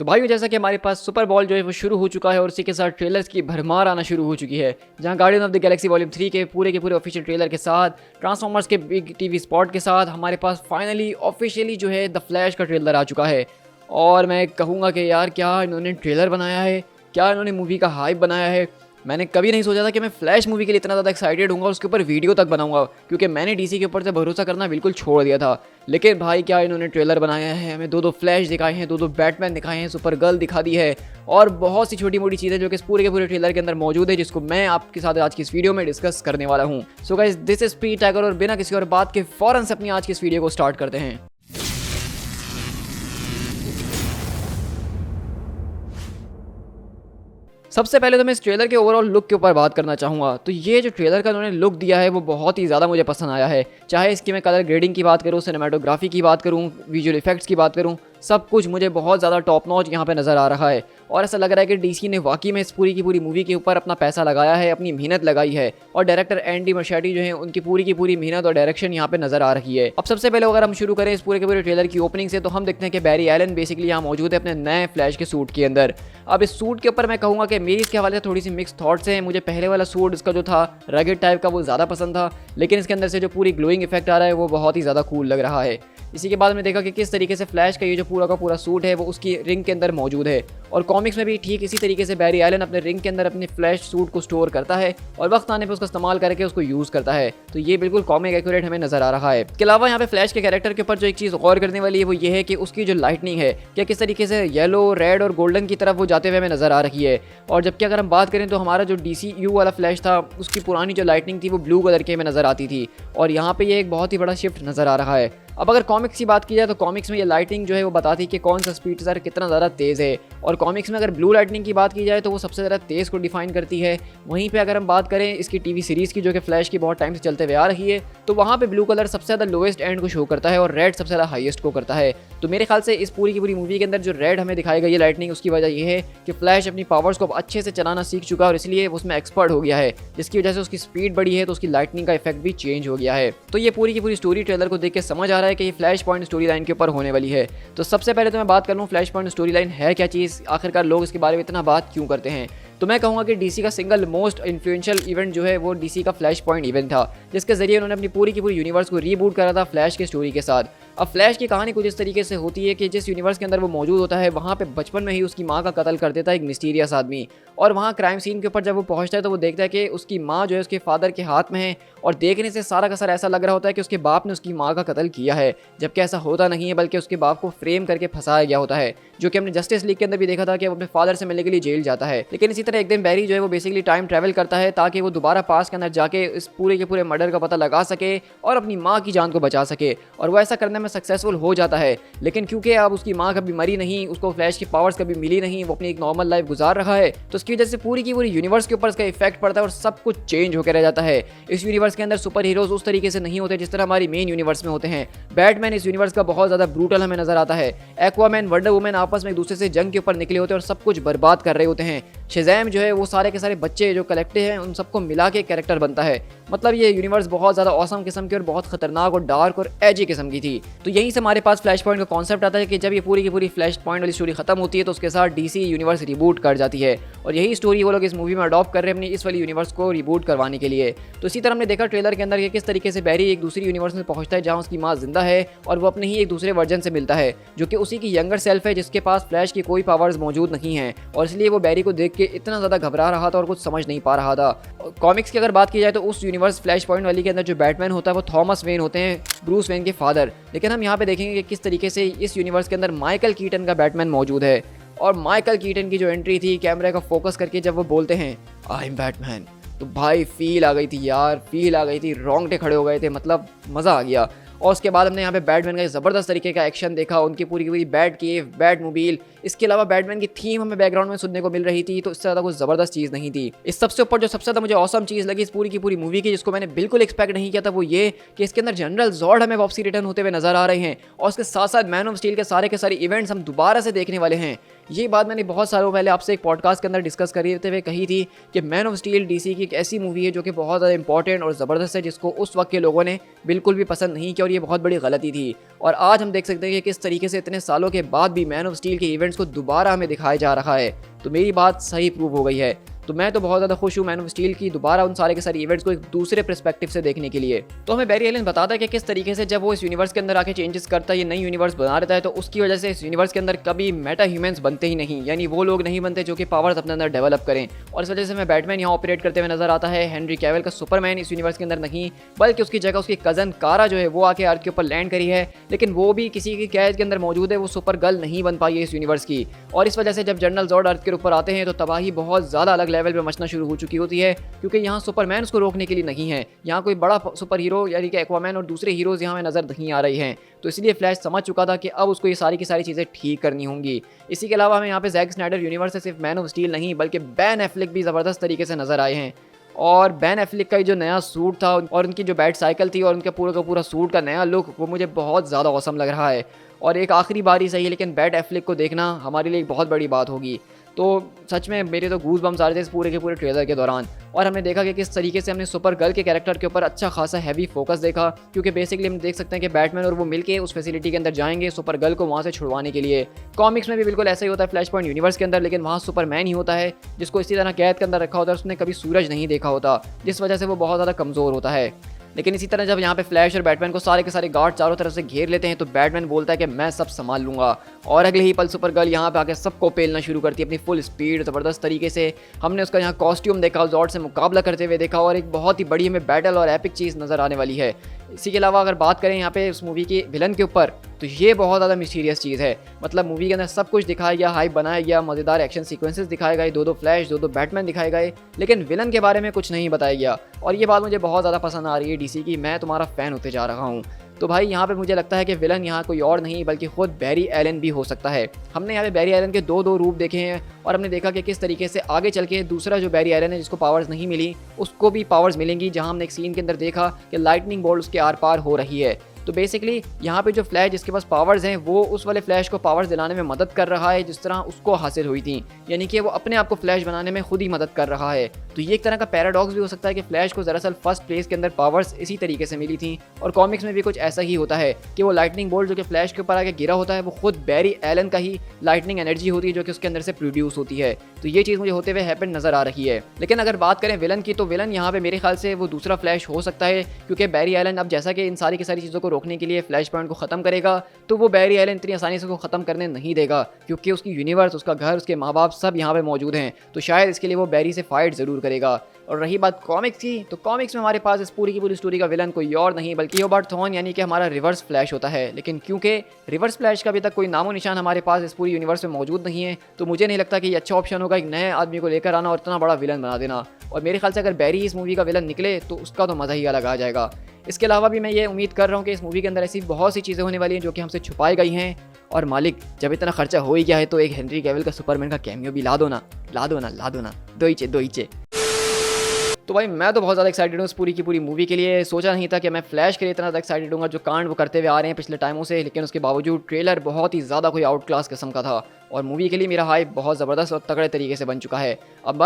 तो भाइयों, जैसा कि हमारे पास सुपर बॉल जो है वो शुरू हो चुका है और उसी के साथ ट्रेलर्स की भरमार आना शुरू हो चुकी है, जहां guardian of the Galaxy Volume 3 के पूरे ऑफिशियल ट्रेलर के साथ, ट्रांसफॉर्मर्स के बिग टीवी स्पॉट के साथ हमारे पास फाइनली ऑफिशियली जो है द फ्लैश का ट्रेलर आ चुका है। और मैं कहूँगा कि यार, क्या इन्होंने ट्रेलर बनाया है, क्या इन्होंने मूवी का हाइप बनाया है। मैंने कभी नहीं सोचा था कि मैं फ्लैश मूवी के लिए इतना ज़्यादा एक्साइटेड हूँ और उसके ऊपर वीडियो तक बनाऊंगा, क्योंकि मैंने डीसी के ऊपर से भरोसा करना बिल्कुल छोड़ दिया था। लेकिन भाई, क्या इन्होंने ट्रेलर बनाया है, हमें दो फ्लैश दिखाए हैं, दो बैटमैन दिखाए हैं, सुपर गर्ल दिखा दी है और बहुत सी छोटी मोटी चीज़ें जो कि इस पूरे के पूरे ट्रेलर के अंदर मौजूद है, जिसको मैं आपके साथ आज की इस वीडियो में डिस्कस करने वाला हूँ। So guys, this is P tiger और बिना किसी और बात के फौरन से अपनी आज की इस वीडियो को स्टार्ट करते हैं। सबसे पहले तो मैं इस ट्रेलर के ओवरऑल लुक के ऊपर बात करना चाहूँगा। तो ये जो ट्रेलर का उन्होंने लुक दिया है वो बहुत ही ज़्यादा मुझे पसंद आया है। चाहे इसकी मैं कलर ग्रेडिंग की बात करूँ, सिनेमेटोग्राफी की बात करूँ, विजुअल इफेक्ट्स की बात करूँ, सब कुछ मुझे बहुत ज़्यादा टॉप नॉच यहाँ पे नज़र आ रहा है। और ऐसा लग रहा है कि डीसी ने वाकई में इस पूरी की पूरी मूवी के ऊपर अपना पैसा लगाया है, अपनी मेहनत लगाई है। और डायरेक्टर एंडी मर्शेटी जो है, उनकी पूरी की पूरी मेहनत और डायरेक्शन यहाँ पे नज़र आ रही है। अब सबसे पहले अगर हम शुरू करें इस पूरे के पूरे ट्रेलर की ओपनिंग से, तो हम देखते हैं कि बैरी एलन बेसिकली यहाँ मौजूद है अपने नए फ्लैश के सूट के अंदर। अब इस सूट के ऊपर मैं कहूँगा कि मेरी इसके हवाले से थोड़ी सी मिक्स थॉट्स हैं। मुझे पहले वाला सूट इसका जो था रगेड टाइप का, वो ज़्यादा पसंद था, लेकिन इसके अंदर से जो पूरी ग्लोइंग इफेक्ट आ रहा है वो बहुत ही ज़्यादा कूल लग रहा है। इसी के बाद मैंने देखा कि किस तरीके से फ्लैश का ये जो पूरा का पूरा सूट है वो उसकी रिंग के अंदर मौजूद है। और कॉमिक्स में भी ठीक इसी तरीके से बैरी एलन अपने रिंग के अंदर अपने फ्लैश सूट को स्टोर करता है और वक्त आने पर उसका इस्तेमाल करके उसको यूज़ करता है। तो ये बिल्कुल कॉमिक एक्यूरेट हमें नजर आ रहा है। इसके अलावा यहाँ पे फ्लैश के कैरेक्टर के ऊपर जो एक चीज़ गौर करने वाली है वो ये है कि उसकी जो लाइटनिंग है, क्या किस तरीके से येलो, रेड और गोल्डन की तरफ वो जाते हुए हमें नजर आ रही है। और जबकि अगर हम बात करें तो हमारा जो DCU वाला फ्लैश था, उसकी पुरानी जो लाइटनिंग थी वो ब्लू कलर की हमें नजर आती थी, और यहाँ पे ये एक बहुत ही बड़ा शिफ्ट नजर आ रहा है। अब अगर कॉमिक्स की बात की जाए तो कॉमिक्स में ये लाइटिंग जो है वो बताती है कि कौन सा स्पीड सर कितना ज़्यादा तेज़ है। और कॉमिक्स में अगर ब्लू लाइटनिंग की बात की जाए तो वो सबसे ज़्यादा तेज़ को डिफाइन करती है। वहीं पे अगर हम बात करें इसकी टीवी सीरीज़ की, जो कि फ्लैश की बहुत टाइम से चलते हुए आ रही है, तो वहाँ पे ब्लू कलर सबसे ज़्यादा लोएस्ट एंड को शो करता है और रेड सबसे ज़्यादा हाईएस्ट को करता है। तो मेरे ख्याल से इस पूरी की पूरी मूवी के अंदर जो रेड हमें दिखाई गई है लाइटनिंग, उसकी वजह यह है कि फ्लैश अपनी पावर्स को अच्छे से चलाना सीख चुका है और इसलिए उसमें एक्सपर्ट हो गया है, जिसकी वजह से उसकी स्पीड बढ़ी है, तो उसकी लाइटनिंग का इफेक्ट भी चेंज हो गया है। तो ये पूरी की पूरी स्टोरी ट्रेलर को देख के समझ आ रहा है कि ये फ्लैश पॉइंट स्टोरी लाइन के ऊपर होने वाली है। तो सबसे पहले तो मैं बात कर लूँ फ्लैश पॉइंट स्टोरी लाइन है क्या चीज़, आखिरकार लोग इसके बारे में इतना बात क्यों करते हैं। तो मैं कहूँगा कि डीसी का सिंगल मोस्ट इन्फ्लुएंशियल इवेंट जो है वो डीसी का फ्लैश पॉइंट इवेंट था, जिसके जरिए उन्होंने अपनी पूरी की पूरी यूनिवर्स को रीबूट करा था फ्लैश की स्टोरी के साथ। अब फ्लैश की कहानी कुछ इस तरीके से होती है कि जिस यूनिवर्स के अंदर वो मौजूद होता है, वहाँ पे बचपन में ही उसकी माँ का कत्ल कर देता है एक मिस्टीरियस आदमी। और वहाँ क्राइम सीन के ऊपर जब वो पहुँचता है तो वो देखता है कि उसकी माँ जो है उसके फादर के हाथ में है, और देखने से सारा का सारा ऐसा लग रहा होता है कि उसके बाप ने उसकी माँ का कत्ल किया है, जबकि ऐसा होता नहीं है, बल्कि उसके बाप को फ्रेम करके फंसाया गया होता है, जो कि हमने जस्टिस लीग के अंदर भी देखा था कि वो अपने फादर से मिलने के लिए जेल जाता है। लेकिन इसी तरह एक दिन बैरी जो है वो बेसिकली टाइम ट्रैवल करता है ताकि वो दोबारा पास के अंदर जाके इस पूरे के पूरे मर्डर का पता लगा सके और अपनी माँ की जान को बचा सके, और वो ऐसा करने में सक्सेसफुल हो जाता है। लेकिन क्योंकि अब उसकी माँ कभी मरी नहीं, उसको फ्लैश की पावर्स कभी मिली नहीं, वो अपनी एक नॉर्मल लाइफ गुजार रहा है, तो उसकी वजह से पूरी की पूरी यूनिवर्स के ऊपर इसका इफेक्ट पड़ता है और सब कुछ चेंज होकर रह जाता है। इस यूनिवर्स के अंदर सुपर हीरोज उस तरीके से नहीं होते जिस तरह हमारी मेन यूनिवर्स में होते हैं। बैटमैन इस यूनिवर्स का बहुत ज़्यादा ब्रूटल हमें नजर आता है। एक्वामैन, वंडर वुमन आपस में एक दूसरे से जंग के ऊपर निकले होते हैं और सब कुछ बर्बाद कर रहे होते हैं। शज़ैम जो है वो सारे के सारे बच्चे जो कलेक्टिव हैं उन सबको मिला के कैरेक्टर बनता है। मतलब ये यूनिवर्स बहुत ज़्यादा औसम किस्म की और बहुत खतरनाक और डार्क और एजी किस्म की थी। तो यहीं से हमारे पास फ्लैश पॉइंट का कॉन्सेप्ट आता है कि जब ये पूरी की पूरी फ्लैश पॉइंट वाली स्टोरी खत्म होती है तो उसके साथ डीसी यूनिवर्स रिबूट कर जाती है, और यही स्टोरी वो लोग इस मूवी में अडॉप्ट कर रहे हैं अपनी इस वाली यूनिवर्स को रिबूट करवाने के लिए। तो इसी तरह हमने देखा ट्रेलर के अंदर कि किस तरीके से बैरी एक दूसरी यूनिवर्स में पहुंचता है जहां उसकी माँ जिंदा है, और वो अपने ही एक दूसरे वर्जन से मिलता है जो कि उसी की यंगर सेल्फ है, जिसके पास फ्लैश की कोई पावर्स मौजूद नहीं है, और इसलिए वो बैरी को देख के इतना ज़्यादा घबरा रहा था और कुछ समझ नहीं पा रहा था। कॉमिक्स की अगर बात की जाए तो उस यूनिवर्स फ्लैश पॉइंट वाली के अंदर जो बैटमैन होता है वो थॉमस वेन होते हैं, ब्रूस वेन के फादर। लेकिन हम यहाँ पे देखेंगे कि किस तरीके से इस यूनिवर्स के अंदर माइकल कीटन का बैटमैन मौजूद है। और माइकल कीटन की जो एंट्री थी कैमरे का फोकस करके जब वो बोलते हैं आई एम बैटमैन, तो भाई फील आ गई थी यार, फील आ गई थी, रोंगटे खड़े हो गए थे, मतलब मज़ा आ गया। और उसके बाद हमने यहाँ पे बैटमैन का ज़बरदस्त तरीके का एक्शन देखा, उनकी पूरी की पूरी बैट केव, बैट मोबाइल, इसके अलावा बैटमैन की थीम हमें बैकग्राउंड में सुनने को मिल रही थी, तो इससे ज़्यादा कुछ ज़बरदस्त चीज़ नहीं थी। इस सबसे ऊपर जो सबसे ज़्यादा मुझे औसम चीज़ लगी इस पूरी की पूरी मूवी की, जिसको मैंने बिल्कुल एक्सपेक्ट नहीं किया था, वो ये कि इसके अंदर जनरल जॉर्ड हमें वापसी रिटर्न होते हुए नजर आ रहे हैं, और उसके साथ साथ मैन ऑफ स्टील के सारे इवेंट्स हम दोबारा से देखने वाले हैं। ये बात मैंने बहुत सालों पहले आपसे एक पॉडकास्ट के अंदर डिस्कस करते हुए कही थी कि मैन ऑफ स्टील डीसी की एक ऐसी मूवी है जो कि बहुत ज़्यादा इंपॉर्टेंट और ज़बरदस्त है, जिसको उस वक्त के लोगों ने बिल्कुल भी पसंद नहीं किया और ये बहुत बड़ी गलती थी। और आज हम देख सकते हैं कि किस तरीके से इतने सालों के बाद भी मैन ऑफ स्टील के इवेंट्स को दोबारा हमें दिखाया जा रहा है। तो मेरी बात सही प्रूव हो गई है। तो मैं तो बहुत ज़्यादा खुश हूँ मैन ऑफ स्टील की दोबारा उन सारे के सारे इवेंट्स को एक दूसरे पर्सपेक्टिव से देखने के लिए। तो हमें बैरी एलन बताता है कि किस तरीके से जब वो इस यूनिवर्स के अंदर आके चेंजेस करता है, ये नई यूनिवर्स बना देता है, तो उसकी वजह से इस यूनिवर्स के अंदर कभी मेटा ह्यूमंस बनते ही नहीं, यानी वो लोग नहीं बनते जो कि पावर्स अपने अंदर डेवलप करें। और इस वजह से हमें बैटमैन यहाँ ऑपरेट करते हुए नजर आता है। हेनरी कैविल का सुपरमैन इस यूनिवर्स के अंदर नहीं, बल्कि उसकी जगह उसकी कजन कारा जो है वो आके अर्थ के ऊपर लैंड करी है, लेकिन वो भी किसी की कैद के अंदर मौजूद है, वो सुपर गर्ल नहीं बन पाई है इस यूनिवर्स की। और इस वजह से जब जनरल जॉर्ड अर्थ के ऊपर आते हैं तो तबाही बहुत ज़्यादा अलग लेवल पर मचना शुरू हो चुकी होती है, क्योंकि यहाँ सुपरमैन उसको रोकने के लिए नहीं है। यहाँ कोई बड़ा सुपर हीरो यानी कि एक्वामैन और दूसरे हीरोज यहाँ में नजर नहीं आ रही हैं। तो इसलिए फ्लैश समझ चुका था कि अब उसको ये सारी की सारी चीज़ें ठीक करनी होंगी। इसी के अलावा हमें यहाँ पे जैक स्नाइडर यूनिवर्स से सिर्फ मैन ऑफ स्टील नहीं बल्कि बैन एफ्लेक भी ज़बरदस्त तरीके से नजर आए हैं। और बैन एफ्लेक का जो नया सूट था और उनकी जो बैट साइकिल थी और उनका पूरा का पूरा सूट का नया लुक, वो मुझे बहुत ज़्यादा औसम लग रहा है। और एक आखिरी बारी सही है, लेकिन बैट एफ्लेक को देखना हमारे लिए एक बहुत बड़ी बात होगी। तो सच में मेरे तो गूज बम्स आ रहे थे इस पूरे के पूरे ट्रेलर के दौरान। और हमने देखा कि किस तरीके से हमने सुपर गर्ल के कैरेक्टर के ऊपर अच्छा खासा हैवी फोकस देखा, क्योंकि बेसिकली हम देख सकते हैं कि बैटमैन और वो मिलके उस फैसिलिटी के अंदर जाएंगे सुपर गर्ल को वहाँ से छुड़वाने के लिए। कॉमिक्स में भी बिल्कुल ऐसा ही होता है फ्लैश पॉइंट यूनिवर्स के अंदर, लेकिन वहाँ सुपरमैन ही होता है जिसको इसी तरह कैद के अंदर रखा होता है। उसने कभी सूरज नहीं देखा होता, जिस वजह से वो बहुत ज़्यादा कमज़ोर होता है। लेकिन इसी तरह जब यहाँ पे फ्लैश और बैटमैन को सारे के सारे गार्ड चारों तरफ से घेर लेते हैं तो बैटमैन बोलता है कि मैं सब संभाल लूंगा, और अगले ही पल सुपर गर्ल यहाँ पे आके सबको पेलना शुरू करती है अपनी फुल स्पीड ज़बरदस्त तरीके से। हमने उसका यहाँ कॉस्ट्यूम देखा, जॉर्ड से मुकाबला करते हुए देखा, और एक बहुत ही बड़ी हमें बैटल और एपिक चीज़ नज़र आने वाली है। इसी के अलावा अगर बात करें यहाँ पे इस मूवी के विलन के ऊपर, तो ये बहुत ज़्यादा मिस्टीरियस चीज़ है। मतलब मूवी के अंदर सब कुछ दिखाया गया, हाइप बनाया गया, मज़ेदार एक्शन सीक्वेंसेस दिखाए गए, दो फ्लैश दो बैटमैन दिखाए गए, लेकिन विलन के बारे में कुछ नहीं बताया गया। और ये बात मुझे बहुत ज़्यादा पसंद आ रही है डीसी की, मैं तुम्हारा फ़ैन होते जा रहा हूँ। तो भाई यहाँ पे मुझे लगता है कि विलन यहाँ कोई और नहीं बल्कि खुद बैरी एलन भी हो सकता है। हमने यहाँ पे बैरी एलन के दो रूप देखे हैं, और हमने देखा कि किस तरीके से आगे चल के दूसरा जो बैरी एलन है जिसको पावर्स नहीं मिली उसको भी पावर्स मिलेंगी, जहाँ हमने एक सीन के अंदर देखा कि लाइटनिंग बोल्ट उसके आर पार हो रही है। तो बेसिकली यहाँ पे जो फ्लैश जिसके पास पावर्स हैं वो उस वाले फ्लैश को पावर्स दिलाने में मदद कर रहा है जिस तरह उसको हासिल हुई थी, यानी कि वो अपने आप को फ्लैश बनाने में खुद ही मदद कर रहा है। तो ये एक तरह का पैराडॉक्स भी हो सकता है कि फ्लैश को दरअसल फर्स्ट प्लेस के अंदर पावर्स इसी तरीके से मिली थी, और कॉमिक्स में भी कुछ ऐसा ही होता है कि वो लाइटनिंग बोल्ट जो कि फ्लैश के ऊपर आके गिरा होता है वो खुद बैरी एलन का ही लाइटनिंग एनर्जी होती है जो कि उसके अंदर से प्रोड्यूस होती है। तो ये चीज़ मुझे होते हुए हैपन नजर आ रही है। लेकिन अगर बात करें विलन की, तो विलन यहाँ पे मेरे ख्याल से वो दूसरा फ्लैश हो सकता है, क्योंकि बैरी एलन अब जैसा कि इन सारी की सारी चीज़ों को रोकने के लिए फ्लैश पॉइंट को ख़त्म करेगा, तो वो बैरी एलन इतनी आसानी से उसको ख़त्म करने नहीं देगा, क्योंकि उसकी यूनिवर्स, उसका घर, उसके माँ बाप सब यहाँ पे मौजूद हैं। तो शायद इसके लिए वो बैरी से फाइट ज़रूर करेगा। और रही बात कॉमिक्स की, तो कॉमिक्स में हमारे पास इस पूरी की पूरी स्टोरी का विलन कोई और नहीं बल्कि एओबार्ड थॉर्न, यानी कि हमारा रिवर्स फ्लैश होता है। लेकिन क्योंकि रिवर्स फ्लैश का अभी तक कोई नामो निशान हमारे पास इस पूरी यूनिवर्स में मौजूद नहीं है, तो मुझे नहीं लगता कि ये अच्छा ऑप्शन होगा एक नए आदमी को लेकर आना और इतना बड़ा विलन बना देना। और मेरे ख्याल से अगर बैरी इस मूवी का विलन निकले तो उसका तो मज़ा ही अलग आ जाएगा। इसके अलावा भी मैं ये उम्मीद कर रहा हूँ कि इस मूवी के अंदर ऐसी बहुत सी चीज़ें होने वाली हैं जो कि हमसे छुपाई गई हैं। और मालिक, जब इतना खर्चा हो ही गया है तो एक हेनरी कैविल का सुपरमैन का कैमियो भी ला दो ना, ला दो ना, ला दो ना, दो ही। तो भाई मैं तो बहुत ज़्यादा एक्साइटेड हूँ इस पूरी की पूरी मूवी के लिए। सोचा नहीं था कि मैं फ्लैश के लिए इतना ज़्यादा एक्साइटेड हूँ जो कांड वो करते हुए आ रहे हैं पिछले टाइमों से, लेकिन उसके बावजूद ट्रेलर बहुत ही ज़्यादा कोई आउट क्लास किस्म का था और मूवी के लिए मेरा हाइप बहुत ज़बरदस्त और तगड़े तरीके से बन चुका है। अब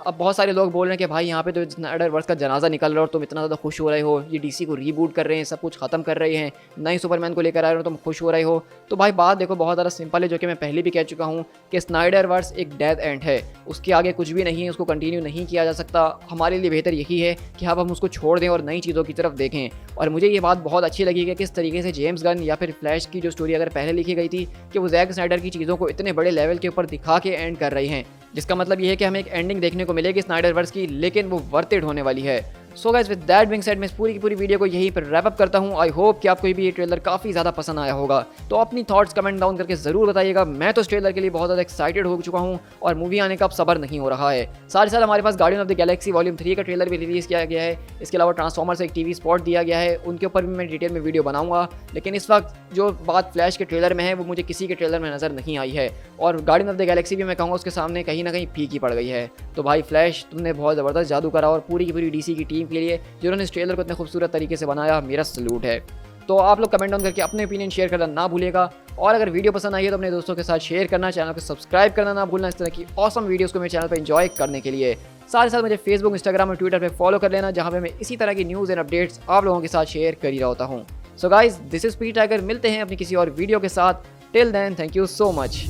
बहुत सारे लोग बोल रहे हैं कि भाई यहाँ पे तो स्नाइडर वर्स का जनाजा निकल रहा है और तुम इतना ज़्यादा खुश हो रहे हो, ये डीसी को रीबूट कर रहे हैं, सब कुछ ख़त्म कर रहे हैं, नए सुपरमैन को लेकर आ रहे हो, तुम खुश हो रहे हो। तो भाई बात देखो बहुत ज़्यादा सिंपल है, जो कि मैं पहले भी कह चुका हूँ कि स्नाइडर वर्स एक डेथ एंड है, उसके आगे कुछ भी नहीं है, उसको कंटिन्यू नहीं किया जा सकता। हमारे लिए बेहतर यही है कि अब हम उसको छोड़ दें और नई चीज़ों की तरफ देखें। और मुझे ये बात बहुत अच्छी लगी कि किस तरीके से जेम्स गन या फिर फ्लैश की जो स्टोरी अगर पहले लिखी गई थी कि वो जैक स्नाइडर की चीज़ों को इतने बड़े लेवल के ऊपर दिखा के एंड कर रहे हैं, जिसका मतलब ये है कि हमें एक एंडिंग देखने को मिलेगी स्नाइडर वर्स की, लेकिन वो वर्थ इट होने वाली है। So guys, with that being said मैं इस पूरी की पूरी वीडियो को यहीं पर रैप अप करता हूँ। आई होप कि आपको भी ये ट्रेलर काफ़ी ज़्यादा पसंद आया होगा। तो अपनी थॉट्स कमेंट डाउन करके ज़रूर बताइएगा। मैं तो इस ट्रेलर के लिए बहुत ज़्यादा एक्साइटेड हो चुका हूँ और मूवी आने का अब सब्र नहीं हो रहा है। साथ ही साथ हमारे पास Guardian of the Galaxy Volume 3 का ट्रेलर भी रिलीज़ किया गया है। इसके अलावा ट्रांसफॉर्मर से एक टीवी स्पॉट दिया गया है, उनके ऊपर भी मैं डिटेल में वीडियो बनाऊंगा। लेकिन इस वक्त जो बात फ्लैश के ट्रेलर में है वो मुझे किसी के ट्रेलर में नज़र नहीं आई है, और गार्डियन ऑफ द गैलेक्सी भी मैं कहूँगा उसके सामने कहीं ना कहीं फीकी पड़ गई है। तो भाई फ्लैश, तुमने बहुत ज़बरदस्त जादू करा और पूरी की पूरी डीसी की टीम के लिए जिन्होंने इस ट्रेलर को इतने खूबसूरत तरीके से बनाया, मेरा सलूट है। तो आप लोग कमेंट डाउन करके अपने ओपिनियन शेयर करना ना भूलिएगा। और अगर वीडियो पसंद आई है तो अपने दोस्तों के साथ शेयर करना, चैनल को सब्सक्राइब करना ना भूलना इस तरह की ऑसम वीडियोस को मेरे चैनल पर एंजॉय करने के लिए। साथ ही साथ मुझे फेसबुक, इंस्टाग्राम और ट्विटर पे फॉलो कर लेना, जहाँ पे मैं इसी तरह की न्यूज़ एंड अपडेट्स आप लोगों के साथ शेयर कर ही रहा होता हूँ। So guys, this is P Tiger. मिलते हैं अपनी किसी और वीडियो के साथ। Till then, thank you so much.